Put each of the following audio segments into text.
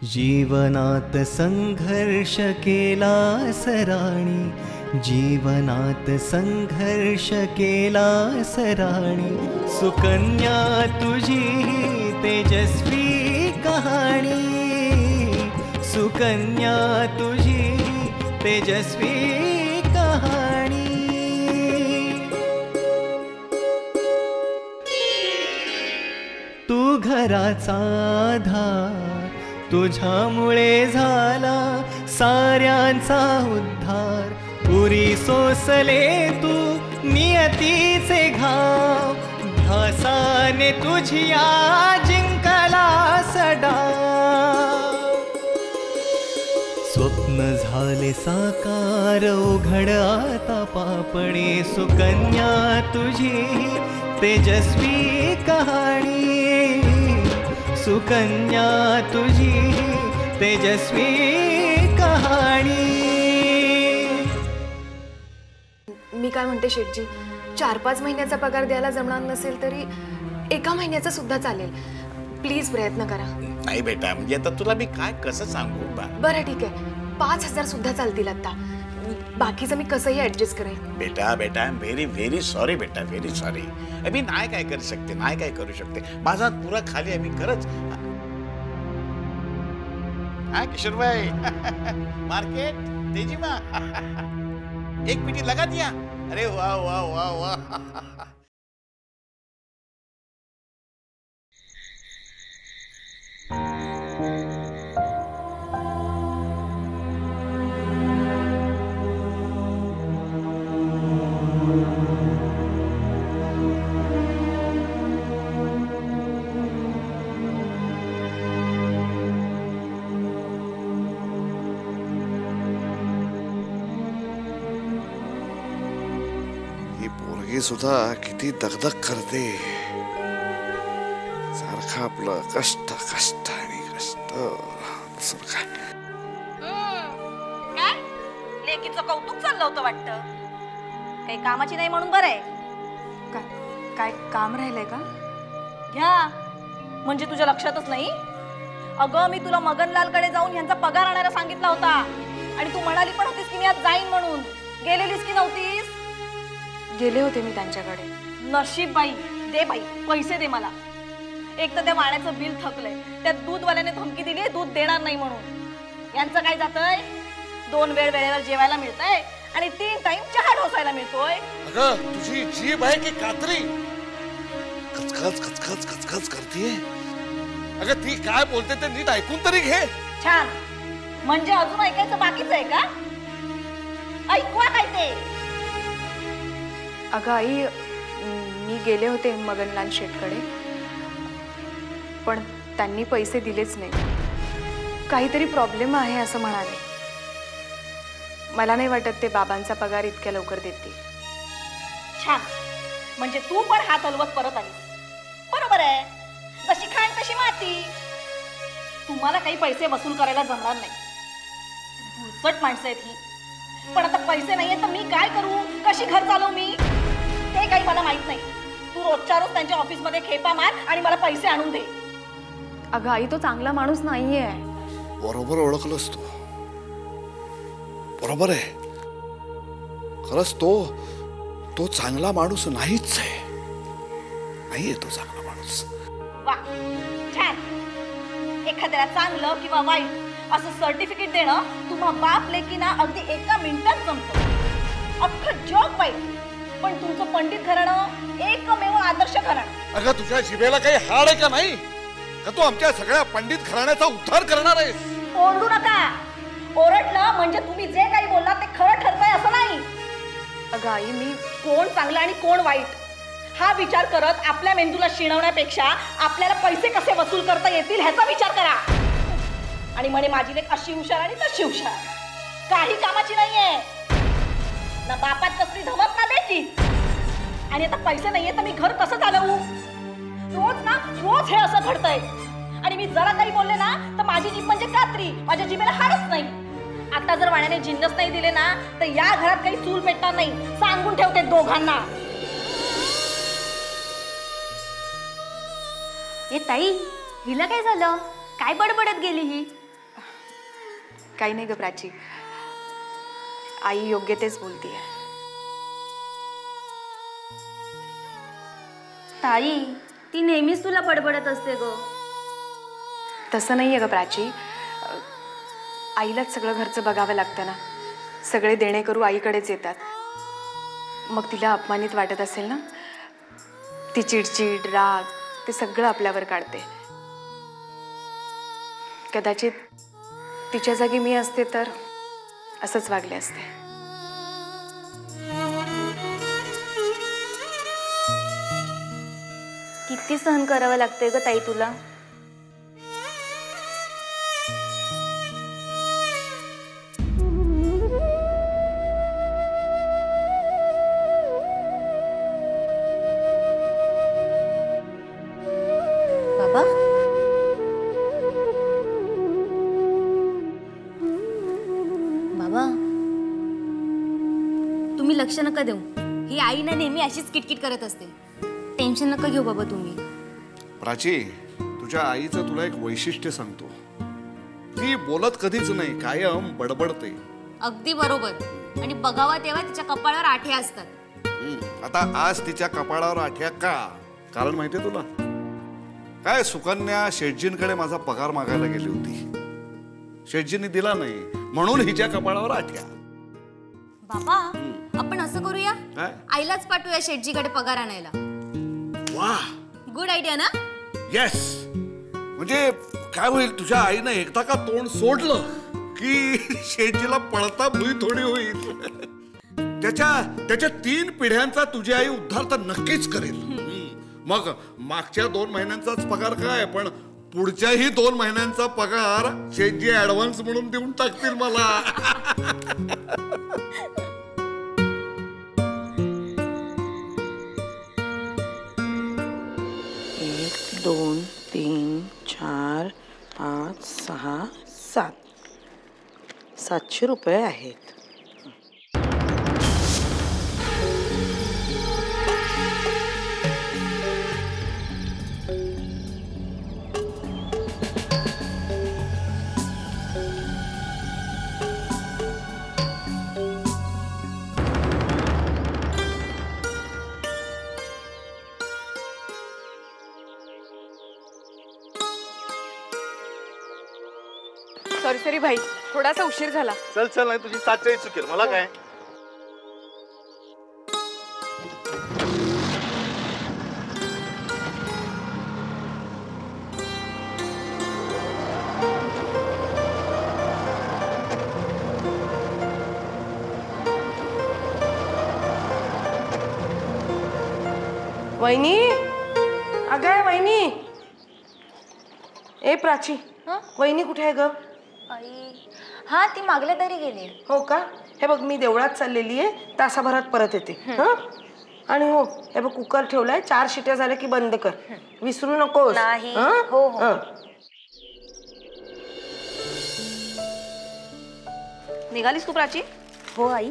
जीवनात संघर्ष केला सराणी, जीवनात संघर्ष केला सराणी, सुकन्या तुझी तेजस्वी कहाणी, सुकन्या तुझी तेजस्वी कहाणी। तू घराचा आधार, तुझ्यामुळे झाला साऱ्यांचा उद्धार, पुरी सोसले तू नियतीचे घाव, ध्यासाने तुझिया जिंकला डाव। स्वप्न झाले साकार उघड आता पापणे, सुकन्या तुझी तेजस्वी कहाणी, सुकन्या तुझी तेजस्वी कहाणी। मी काय म्हणते शेठजी, 4-5 महिन्याचा पगार द्यायला जमणार नसेल तरी 1 महिन्याचा सुद्धा चालेल, प्लीज प्रयत्न करा। नाही बेटा, म्हणजे आता तुला मी काय कसं सांगू बा? बरं ठीक आहे, 5000 सुद्धा चालतील आता, बाकीचं मी कसंही ऍडजस्ट करेन। बेटा बेटा I am very very sorry बेटा, व्हेरी सॉरी। मी नाही काय करू शकते, नाही काय करू शकते, माझा पुरा खाली आहे मी खरंच। हा किशोर भाई मार्केट तेजीमा एक मिनिट लगा दिया। अरे वाह वाह वाह वाह। सुद्धा किती दगदग करते, सारखं आपलं कष्ट कष्ट आणि कष्ट। काय लेकीचं कौतुक चाललं होतं वाटतं, काही कामाची नाही म्हणून बरं आहे। काय काम राहिलंय का? घ्या, म्हणजे तुझ्या लक्षातच नाही? अगं मी तुला मगनलालकडे जाऊन यांचा पगार आणायला सांगितला होता आणि तू म्हणाली पण होतीस की मी आज जाईन म्हणून, गेलेलीस की नव्हतीस? गेले होते मी त्यांच्याकडे। नशीब बाई, दे बाई पैसे दे मला। एक तर त्या वाण्याचं बिल थकलंय, त्या दूधवाल्याने धमकी दिली दूध देणार नाही म्हणून। यांचं काय जातंय, 2 वेळ वेळेवर जेवायला मिळतंय आणि 3 टाइम चहा ढोसायला मिळतोय। अगं तुझी जीभ आहे की कात्री, कचकच कचकच कचकच करतीये। अगं ती काय बोलते ते नीट ऐकून तरी घे। छान, म्हणजे अजून ऐकायचं बाकीच आहे का? ऐकवा काय ते? अगं आई, मी गेले होते मगनलाल शेठकडे, पण त्यांनी पैसे दिलेच नाही, काहीतरी प्रॉब्लेम आहे असं म्हणाले। मला नाही वाटत ते बाबांचा पगार इतक्या लवकर देतील। छान, म्हणजे तू पण हात हलवत परत आली, बरोबर आहे। जशी खाण तशी माती, तुम्हाला काही पैसे वसूल करायला जमणार नाही, बुरचट माणसं आहेत ही। पण आता पैसे नाहीये तर मी काय करू, कशी घर चालवू मी, ते काही मला माहित नाही। तू रोजच्या रोज त्यांच्या ऑफिसमध्ये खेपा मार आणि मला पैसे आणून दे। अगं आई, तो चांगला माणूस नाहीये। बरोबर ओळखलंस तू, बरोबर आहे, खरंच तो चांगला माणूस नाहीच आहे, नाहीये तो चांगला माणूस। वा छान, एखाद्याला चांगलं किंवा वाईट असं सर्टिफिकेट देणं तुम्हा बाप लेकीना अगदी 1 मिनिटात जमतं। अख्खं जग वाईट, पण तुमचं पंडित घराणं एकमेव आदर्श घराणं। अगं तुझ्या जिभेला काही हाड आहे का नाही, का तू आमच्या सगळ्या पंडित घराण्याचा उद्धार करणार आहेस? ओरडू नका, ओरडलं म्हणजे तुम्ही जे काही बोललात ते खरं ठरतंय असं नाही। अगं आई, मी कोण चांगलं आणि कोण वाईट हा विचार करत आपल्या मेंदूला शिणवण्यापेक्षा आपल्याला पैसे कसे वसूल करता येतील ह्याचा विचार करा. आणि म्हणे माझी लेक अशी हुशार आणि तशी हुशार, काही कामाची नाहीये ना, बापात कसली धमक ना लेकी. आणि आता पैसे नाहीये तर मी घर कसं चालवू? रोज हे असं घडतंय. आणि मी जरा काही बोलले ना तर माझी जीभ म्हणजे कात्री, माझ्या जीभेला हाडच नाही. आता जर वाण्याने जिन्नस नाही दिले ना तर या घरात काही चूल पेटणार नाही, सांगून ठेवते दोघांना. ए ताई, हिला काय झालं? काय बडबडत गेली ही? काही नाही ग प्राची, आई योग्य तेच बोलतीये. ताई, ती नेहमीच तुला बडबडत असते ग. तसं नाहीये ग प्राची, आईलाच सगळं घरचं बघावं लागतं ना. सगळे देणे करू आईकडेच येतात. मग तिला अपमानित वाटत असेल ना, ती चिडचिड राग ते सगळं आपल्यावर काढते. कदाचित तिच्या जागी मी असते तर असंच वागले असते. किती सहन करावं लागतंय ग ताई तुला. बाबा, बाबा, तुम्ही लक्ष नका देऊ. ही आई ना नेहमी अशीच किटकिट करत असते. टेन्शन नका घेऊ बाबा तुम्ही. प्राची, तुझ्या आईचं तुला एक वैशिष्ट्य सांगतो. ती बोलत कधीच नाही, कायम बडबडते. अगदी बरोबर. आणि बघावा तेव्हा तिच्या कपाळावर आठे असतात. आता आज तिच्या कपाळावर आठ्या का? कारण माहितीये तुला काय? सुकन्या शेटजींकडे माझा पगार मागायला गेली होती. शेटजींनी दिला नाही म्हणून हिच्या कपाळावर आठ्या. बाबा, आपण असं करूया, आईलाच पाठवूया शेटजीकडे पगार आणायला. वाह, गुड आयडिया ना? येस. म्हणजे काय होईल, तुझ्या आईनं एकदा का तोंड सोडलं की शेटजीला पळता भुई थोडी होईल. त्याच्या 3 पिढ्यांचा तुझी आई उद्धार तर नक्कीच करेल. मग मागच्या 2 महिन्यांचाच पगार काय, पण पुढच्याही 2 महिन्यांचा पगार शेटजी ऍडव्हान्स म्हणून देऊन टाकतील मला. 1 2 3 4 5 6 7 700 रुपये आहेत. सॉरी भाई, थोडासा उशीर झाला. चल चल, नाही तुझी 7 चुकेल, मला काय. वहिनी, अगं वहिनी. ए प्राची, वहिनी कुठे आहे ग? आई, हा, ती मागल्या तरी गेली. हो का? हे बघ, मी देवळात चाललेली आहे, तासाभरात परत येते. आणि हो, हे बघ कुकर ठेवलाय, 4 शिट्या झाल्या की बंद कर, विसरू नकोस. नाही. हो हो. निघालीस तू प्राची? हो आई.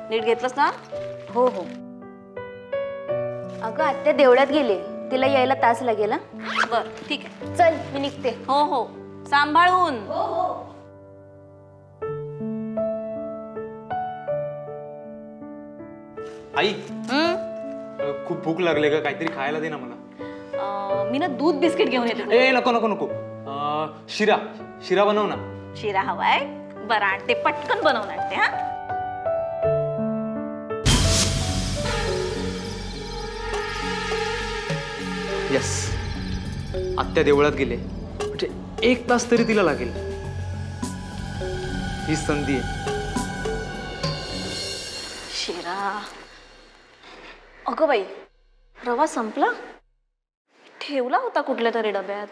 नीट घेतलंस ना? हो हो. अगं आत्या देवळात गेले, तिला यायला तास लागेल. बर, ठीक आहे. चल, मी निघते. हो हो, सांभाळून. आई, खूप भूक लागले का? काहीतरी खायला दे ना मला. मी ना दूध बिस्किट घेऊन येते. ए नको नको नको. शिरा बनव ना. शिरा हवाय? बरं आणते, पटकन बनवून आणते. हा, यस. आत्या देवळात गेले म्हणजे 1 तास तरी तिला लागेल. ही संधी आहे. शिरा. अगं बाई, रवा संपला? ठेवला होता कुठल्या तरी डब्यात.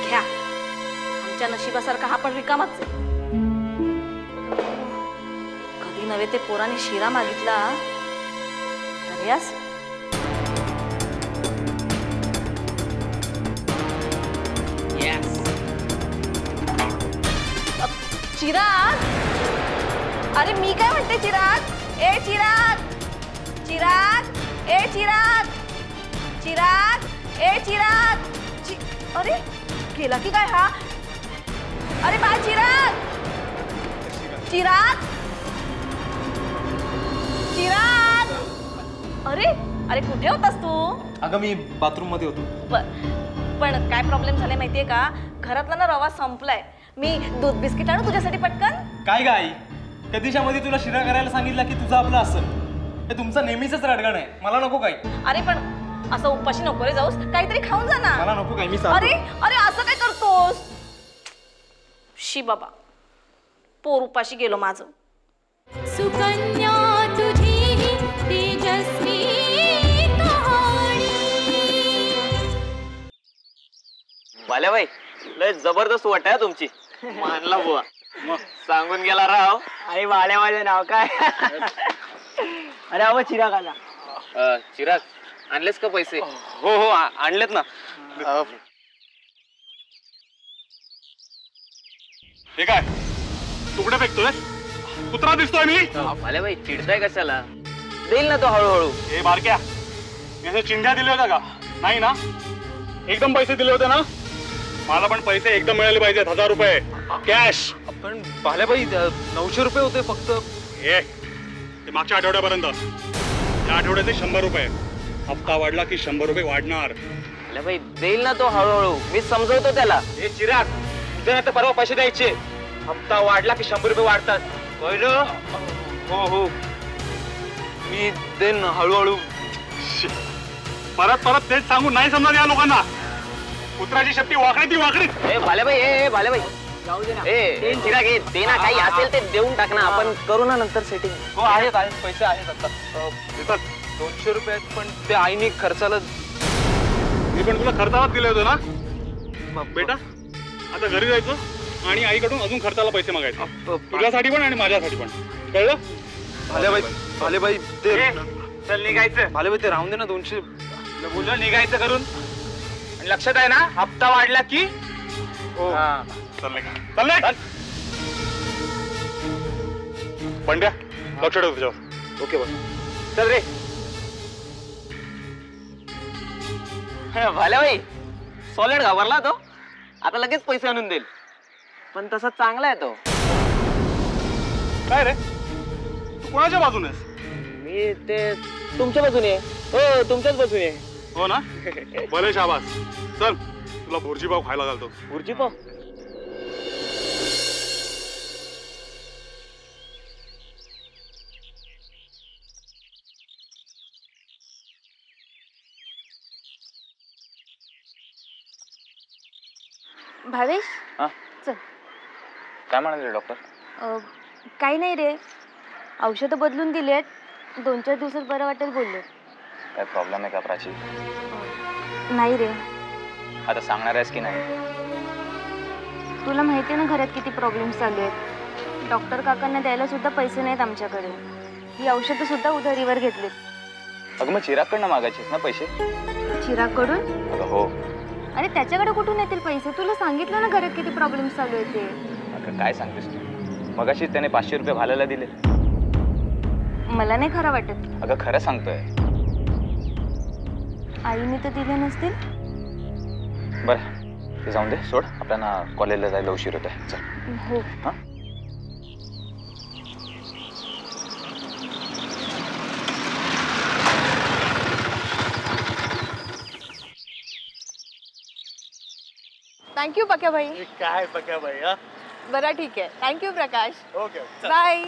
घ्या, आमच्या नशिबासारखा हा पण रिकामाच आहे. कधी नव्हे ते पोराने शिरा मागितला तरी आज. चिराग, अरे मी काय म्हणते चिराग, ए चिराग, चिराग, ए चिराग, चिराग, ए चिराग. अरे गेला की काय हा? अरे बा चिराग, चिराग, चिराग. अरे अरे कुठे होतास तू? अगं मी बाथरूम मध्ये होतो. पण काय प्रॉब्लेम झालाय माहितीये का? घरातला ना रवा संपलाय. मी दूध बिस्किट आणू तुझ्यासाठी पटकन? काय गाई, कधीच्या मध्ये तुला शिरा करायला सांगितलं की तुझं आपलं असं. हे तुमचं नेहमीच रडगण आहे. मला नको काही. अरे पण असं उपाशी नको रे जाऊस, काहीतरी खाऊन जा ना. मला नको काही. मी अरे अरे असं काय करतोस? शी बाबा, पोर उपाशी गेलो माझं. सुकन्या तुझी ही तेजस्वी कहाणी. बाल्याबाई, लय जबरदस्त वाट आहे तुमची. मानला बुवा, मग सांगून गेला राव. आणि वाड्या माझं नाव काय? अरे अहो चिराग आला. चिराग, आणलेस का पैसे? हो हो आणलेत ना. हे काय तू कुठे फेकतोय? कुत्रा दिसतोय मी? बाल्याबाई चिडताय कशाला? देईल ना तो हळूहळू. हे बारक्या, मी असं चिंध्या दिले होत्या का? नाही ना? एकदम पैसे दिले होते ना? मला पण पैसे एकदम मिळाले पाहिजेत. 1000 रुपये कॅश. पण भाल्याबाई 900 रुपये होते फक्त. हे ते मागच्या आठवड्यापर्यंत. या आठवड्याचे 100 रुपये. हप्ता वाढला की 100 रुपये वाढणार. बाल्याबाई देईल ना तो हळूहळू. मी समजवतो त्याला. हे चिराग, तुझ्या नाही तर परवा पैसे द्यायचे. हप्ता वाढला की 100 रुपये वाढतात. कळलं? हो हो मी देईन हळूहळू. परत परत तेच सांगून नाही समजत या लोकांना. कुत्राची शक्ती वाकडी ती वाकडी. ए भाल्याबाई, ए भाल्याबाई, ए चिराग, ए दे ना. काही असेल ते देऊन टाक ना. आपण करू ना नंतर सेटिंग. हो आहेत आहेत पैसे आहेत आता. देतात 200 रुपये आहेत. पण ते आईने खर्चाला. मी पण तुला खर्चालाच दिले होते ना बेटा. आता घरी जायचं आणि आईकडून अजून खर्चाला पैसे मागायचे. तुझ्यासाठी पण आणि माझ्यासाठी पण. कळलं? भालेबाई, भालेबाई ते चल निघायचं. भालेबाई ते राहून दे ना. 200 बोललं निघायचं करून. आणि लक्षात आहे ना, हप्ता वाढला की चाललंय. पंड्या, लक्ष ठेव तुझ्यावर. ओके बस. चल रे. भाल्याबाई सॉलिड घाबरला तो. आता लगेच पैसे आणून देईल. पण तसा चांगला आहे तो. काय रे, तू कोणाच्या बाजूने आहेस? मी ते तुमच्या बाजूने आहे. हो तुमच्याच बाजूने आहे. हो ना? भले शाबास. चल तुला भुर्जी पाव खायला घालतो. भुर्जी पाव? भावेश, चल. काय म्हणाले डॉक्टर? काही नाही रे, औषधं बदलून दिली आहेत. 2-4 दिवसात बरं वाटेल बोललो. काय प्रॉब्लेम आहे का प्राची? नाही रे. आता सांगणार आहेस की नाही? तुला माहिती आहे ना घरात किती प्रॉब्लेम्स चालू आहेत. डॉक्टर काकांना द्यायला सुद्धा पैसे नाहीत आमच्याकडे. ही औषधं सुद्धा उधारीवर घेतलीत. अगं मग चिरागकडनं मागायचीस ना पैसे? चिरागकडून? अगं हो. अरे त्याच्याकडे कुठून येतील पैसे? तुला सांगितलं ना घरात किती प्रॉब्लेम्स चालू आहेत ते. अगं काय सांगतेस तू? मगाशी त्याने 500 रुपये भाल्याला दिले. मला नाही खरं वाटत. अगं खरं सांगतोय. आईने तर दिले नसतील. बरं ते जाऊन दे, सोड. आपल्याला कॉलेजला जायला उशीर होत आहे. चल. हो. हां थँक्यू पक्या भाई. काय पक्या बाई? बरं ठीक आहे. Thank you Prakash. Okay bye.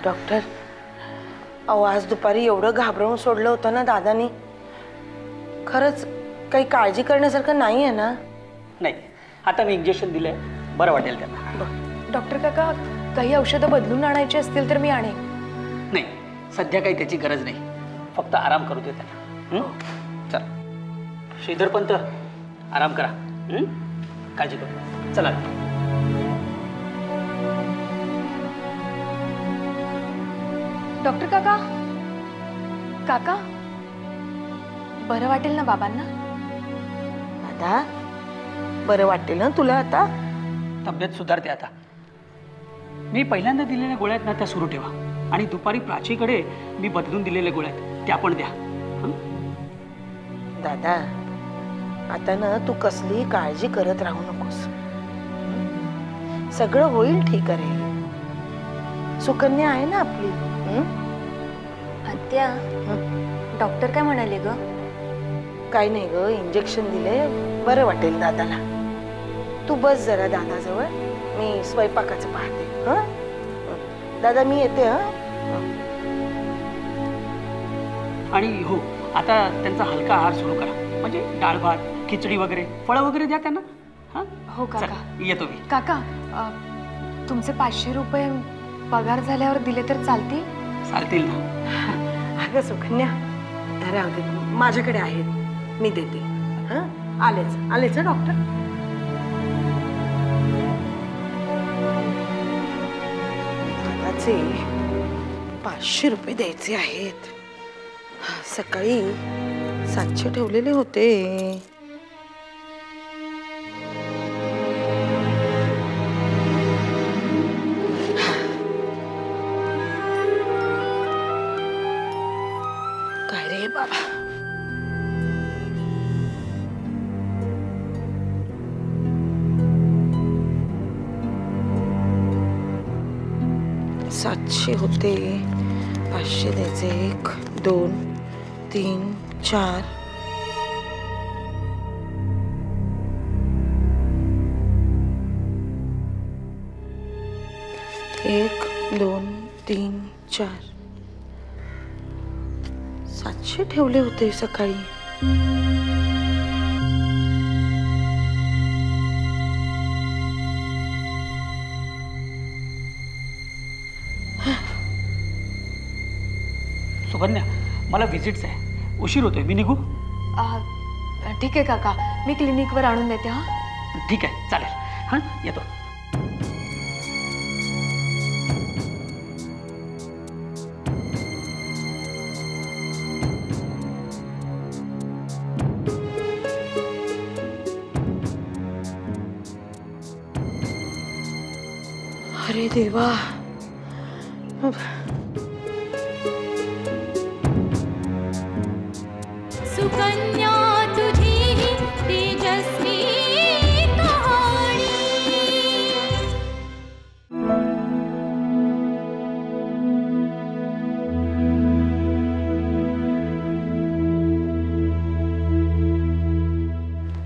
Doctor, अहो आज दुपारी एवढं घाबरवून सोडलं होतं ना दादानी. खरंच काही काळजी करण्यासारखं नाही आहे ना? नाही, आता मी इंजेक्शन दिलंय, बरं वाटेल त्यांना. डॉक्टर काका, काही औषधं बदलून आणायची असतील तर मी आणेन. नाही, सध्या काही त्याची गरज नाही, फक्त आराम करू दे त्यांना. चल श्रीधर पंत, आराम करा, काळजी करू. चला. डॉक्टर काका, काका बरं वाटेल ना बाबांना? दादा बरं वाटेल ना तुला आता? तब्येत सुधारते आता. मी पहिल्यांदा दिलेल्या गोळ्या आहेत ना त्या सुरू ठेवा, आणि दुपारी प्राचीकडे मी बदलून दिलेल्या गोळ्या आहेत त्या पण द्या. दादा आता ना तू कसली काळजी करत राहू नकोस. सगळं होईल ठीक आहे. सुकन्या आहे ना आपली. आत्या, डॉक्टर काय म्हणाले ग? काही नाही ग, इंजेक्शन दिले, बरं वाटेल दादाला. तू बस जरा दादाजवळ, मी स्वयंपाकाचं पाहते. दादा मी येते. आणि हो, आता त्यांचा हलका आहार सुरू करा, म्हणजे डाळ भात, खिचडी वगैरे, फळं वगैरे द्या त्यांना. हो काका. येतो मी. काका, तुमचे 500 रुपये पगार झाल्यावर दिले तर चालतील? चालतील ना. अगं सुकन्या, राहू दे, माझ्याकडे आहेत, मी देते. आलेच आलेच डॉक्टर. दादाचे 500 रुपये द्यायचे आहेत. सकाळी 700 ठेवलेले होते. काय रे बाबा, सातशे होते, 500 द्यायचे. 1 2 3 4. 1 2 3 4. 700 ठेवले होते सकाळी. सुकन्या, मला व्हिजिट्स आहे, उशीर होतोय, मी निघू? ठीक आहे काका, मी क्लिनिकवर आणून देते. ठीक आहे, चालेल. येतो. अरे देवा, सुकन्या तुझी ही तेजस्वी कहाणी.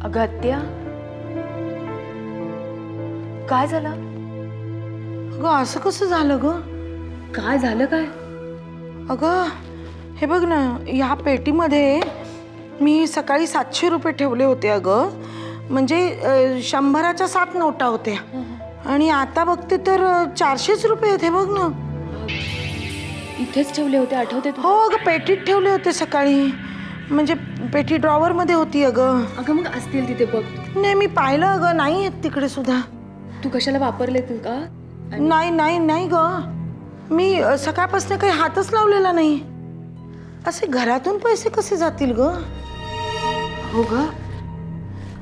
अगं आत्या, काय झालं? अगं असं कसं झालं ग? काय झालं काय? अगं हे बघ ना, ह्या पेटीमध्ये मी सकाळी 700 रुपये ठेवले होते. अगं म्हणजे 100च्या 7 नोटा होत्या, आणि आता बघते तर 400 रुपये आहेत. हे बघ ना. इथेच ठेवले होते, आठवते? हो अगं, पेटीत ठेवले होते सकाळी, म्हणजे पेटी ड्रॉवर मध्ये होती. अगं मग असतील तिथे बघ. नाही, मी पाहिलं अगं, नाही आहेत तिकडे सुद्धा. तू कशाला वापरले तू का? नाही नाही नाही ग, मी सकाळपासून काही हातच लावलेला नाही. असे घरातून पैसे कसे जातील ग? हो ग,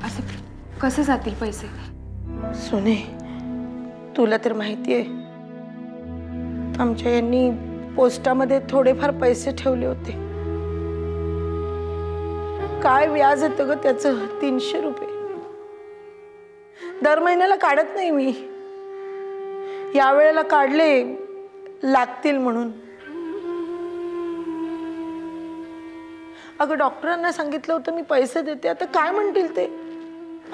असे कसे जातील पैसे? सोने, तुला तर माहिती आहे, आमच्या यांनी पोस्टामध्ये थोडेफार पैसे ठेवले होते. काय व्याज येतं ग त्याचं? 300 रुपये. दर महिन्याला काढत नाही मी, या वेळेला काढले लागतील म्हणून. अगं डॉक्टरांना सांगितलं होतं मी पैसे देते, आता काय म्हणतील ते?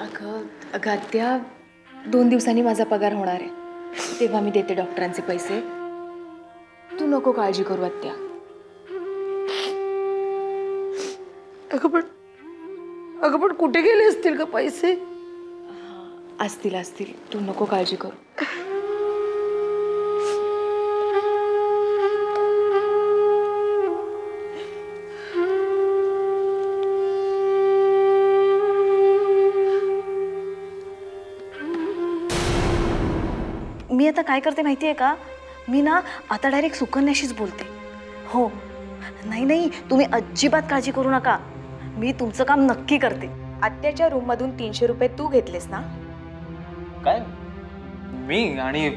अगं आत्या, 2 दिवसांनी माझा पगार होणार आहे, तेव्हा मी देते डॉक्टरांचे पैसे. तू तू नको काळजी करू आत्या. अगं पण कुठे गेले असतील का पैसे? असतील असतील, तू नको काळजी करू. मी आता काय करते माहिती आहे का? मी ना आता डायरेक्ट सुकन्याशीच बोलते. हो, नाही तुम्ही अजिबात काळजी करू नका. मी तुमचं काम नक्की करते. आत्याच्या रूम मधून 300 रुपये तू घेतलेस ना? काय? मी आणि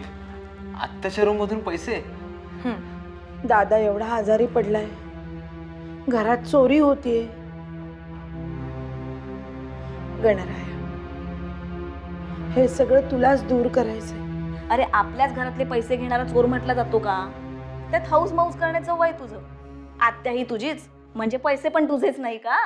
आत्ताच्या रूम मधून पैसे? दादा एवढा आजारी पडलाय, घरात चोरी होतीये. गणराया, हे सगळं तुलाच दूर करायचंय. अरे आपल्याच घरातले पैसे घेणारा चोर म्हटला जातो का? त्यात हाऊस माऊस करण्याचं वय तुझं. आत्या ही तुझीच, म्हणजे पैसे पण तुझेच नाही का?